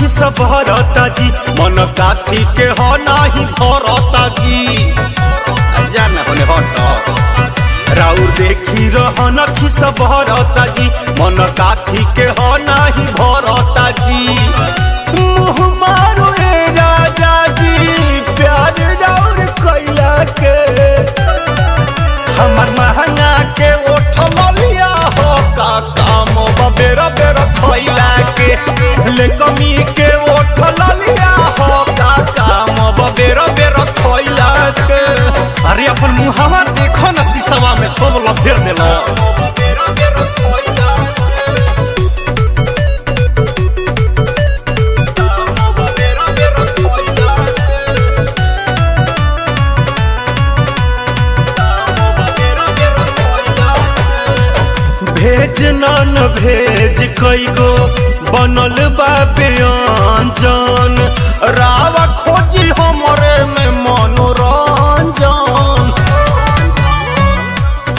खिस भरता जी मन काथी के हो नहीं भरता जी जाना होने हट राउर देखी रहन खिस भरता जी मन काथी के हो नहीं भरता जी मुँह मारो ए राजा जी प्यार राउर कैला के हमर महंगा के ओठलिया हो का काम बेरा बेरा खैला के ले कमी के ओठलिया हो का काम बेरा बेरा खैला के अरे अपन मुहावा देखो न शीशवा में सब लफेर देला भेज न भेज कई गो बनल बा व्यंजन रावा खोजी हमरे में मनोरंजन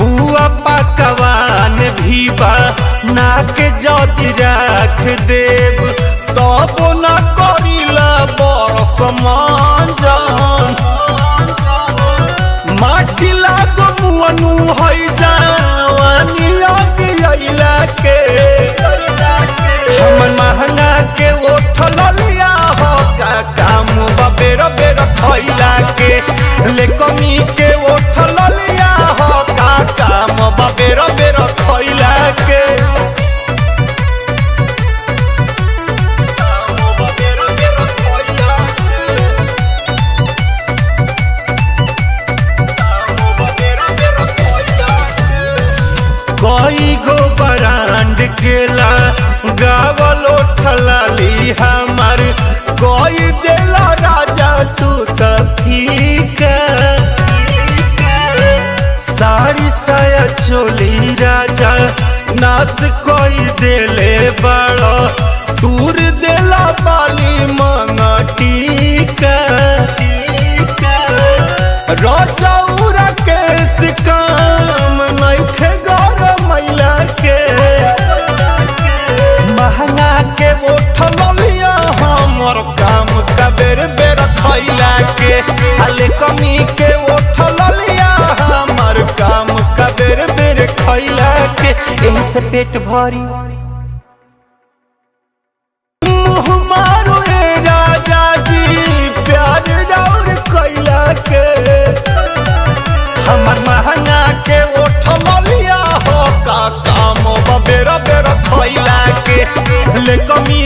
बुआ पकवान भी बा ना के जदि राख देव तब न करिला बरस मंजन माटी लागो मुअनु है जवानी के हमन महंगा के ओठलिया हो का काम बेरा बेरा खैला के ले कमी के ओठलिया हो का काम बेरा बेरा खैला के कई गो ब्रांड केला गावल ओठलाली हमार कोई देला राजा तू तफीका साड़ी साया चोली राजा नास कोई देले बड़ा दूर देला बाली मंगटीका राजा उरा केस काम नइखे मैला के महंगा के ओठलिया हमर काम का बेर बेर खैला के हले कमी के ओठलिया हमर काम का बेर बेर खैला के एही से पेट भरी मुँह मारो ए राजा जी प्यार राउर कैला के हमर महंगा के ओठलिया हो का काम बेरा बेरा खैला के ले कमी